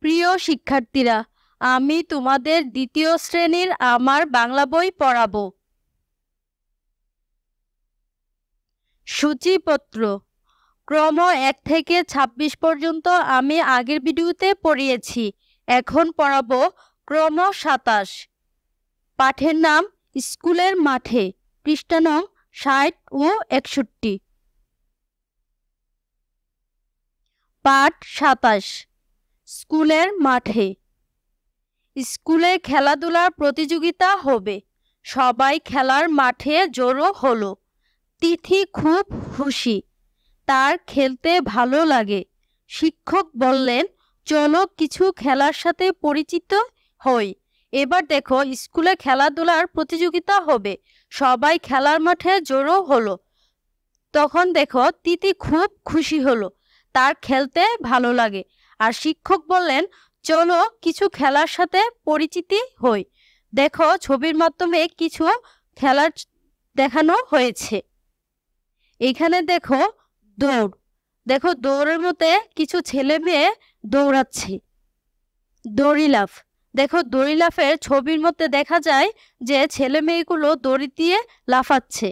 প্রিয় শিক্ষার্থীরা, আমি তোমাদের দ্বিতীয় শ্রেণীর আমার বাংলা বই পড়াবো। সূচিপত্র ক্রম 1 থেকে 26 পর্যন্ত আমি আগের ভিডিওতে পড়িয়েছি। এখন পড়াবো ক্রম 27। পাঠের নাম স্কুলের মাঠে, পৃষ্ঠা নং 60 ও 61। পাঠ 27 স্কুলের মাঠে। স্কুলে খেলাধুলার প্রতিযোগিতা হবে। সবাই খেলার মাঠে জড়ো হলো। তিথি খুব খুশি, তার খেলতে ভালো লাগে। শিক্ষক বললেন, চলো কিছু খেলার সাথে পরিচিত হই। এবার দেখো, স্কুলে খেলাধুলার প্রতিযোগিতা হবে, সবাই খেলার মাঠে জড়ো হলো। তখন দেখো তিথি খুব খুশি হলো, তার খেলতে ভালো লাগে। আর শিক্ষক বললেন, চলো কিছু খেলার সাথে পরিচিতি হই। দেখো, ছবির মাধ্যমে কিছু খেলার দেখানো হয়েছে। এখানে দেখো দৌড়, দেখো দৌড়ের মধ্যে কিছু ছেলে মেয়ে দৌড়াচ্ছে। দড়ি লাফ, দেখো দড়ি লাফের ছবির মধ্যে দেখা যায় যে ছেলে মেয়েগুলো দড়ি দিয়ে লাফাচ্ছে।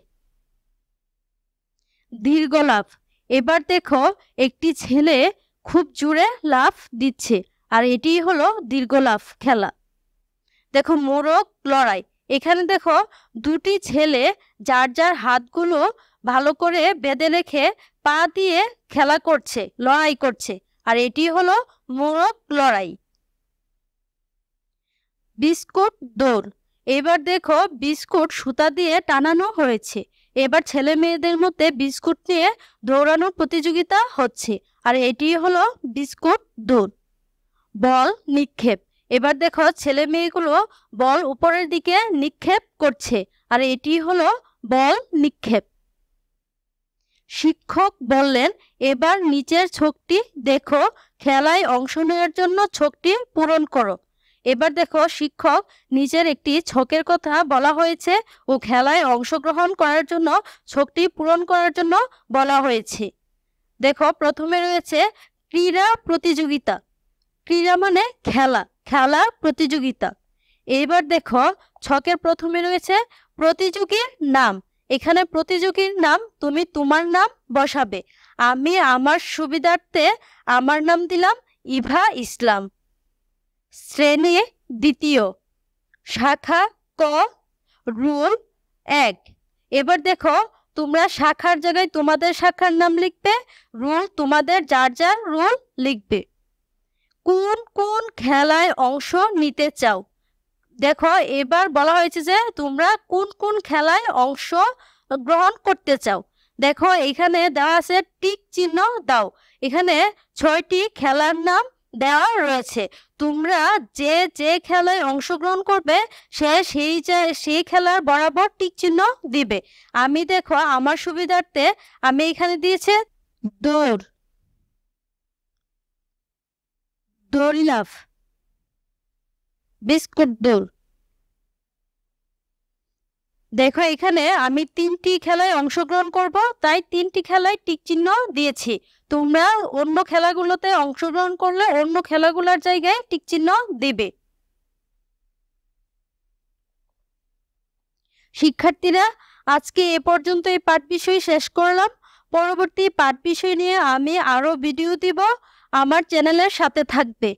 দীর্ঘ লাফ, এবার দেখো একটি ছেলে খুব জোরে লাফ দিচ্ছে, আর এটি হলো দীর্ঘ লাফ খেলা। দেখো মোরগ লড়াই, এখানে দেখো দুটি ছেলে যার যার হাতগুলো ভালো করে বেঁধে রেখে পা দিয়ে খেলা করছে, লড়াই করছে, আর এটি হলো মোরগ লড়াই। বিস্কুট দৌড়, এবার দেখো বিস্কুট সুতা দিয়ে টানানো হয়েছে। এবার ছেলে মেয়েদের মধ্যে বিস্কুট নিয়ে দৌড়ানোর প্রতিযোগিতা হচ্ছে, আর এটি হলো বিস্কুট দৌড়। বল নিক্ষেপ, এবার দেখো ছেলে মেয়েগুলো বল উপরের দিকে নিক্ষেপ করছে, আর এটি হলো বল নিক্ষেপ। শিক্ষক বললেন, এবার নিচের ছকটি দেখো, খেলায় অংশ নেওয়ার জন্য ছকটি পূরণ করো। এবার দেখো শিক্ষক নিচের একটি ছকের কথা বলা হয়েছে ও খেলায় অংশগ্রহণ করার জন্য ছকটি পূরণ করার জন্য বলা হয়েছে। দেখো প্রথমে রয়েছে ক্রীড়া প্রতিযোগিতা। ক্রীড়া মানে খেলা, খেলা প্রতিযোগিতা। এবার দেখো ছকের প্রথমে রয়েছে প্রতিযোগীর নাম। এখানে প্রতিযোগীর নাম তুমি তোমার নাম বসাবে। আমি আমার সুবিধার্থে আমার নাম দিলাম ইভা ইসলাম। শ্রেণী দ্বিতীয়, শাখা ক, রুল 1। এবার দেখো তোমরা শাখার জায়গায় তোমাদের শাখার নাম লিখবে, রুল তোমাদের যার যার রুল লিখবে। কোন কোন খেলায় অংশ নিতে চাও? দেখো এবার বলা হয়েছে যে তোমরা কোন কোন খেলায় অংশ গ্রহণ করতে চাও। দেখো এখানে দেওয়া আছে টিক চিহ্ন দাও। এখানে 6টি খেলার নাম দেওয়া রয়েছে। তোমরা যে যে খেলায় অংশগ্রহণ করবে সেই খেলার বরাবর টিক চিহ্ন দিবে। আমি দেখো আমার সুবিধার্থে আমি এখানে দিয়েছি দৌড়, দড়ি লাফ, বিস্কুট দৌড়। দেখো এখানে আমি 3টি খেলায় অংশগ্রহণ করব, তাই 3টি খেলায় টিক চিহ্ন দিয়েছি। তোমরা অন্য খেলাগুলোতে অংশগ্রহণ করলে অন্য খেলাগুলোর জায়গায় টিক চিহ্ন দিবে। শিক্ষার্থীরা, আজকে এ পর্যন্ত এই পাঠ বিষয় শেষ করলাম। পরবর্তী পাঠ বিষয় নিয়ে আমি আরো ভিডিও দিব। আমার চ্যানেলের সাথে থাকবে।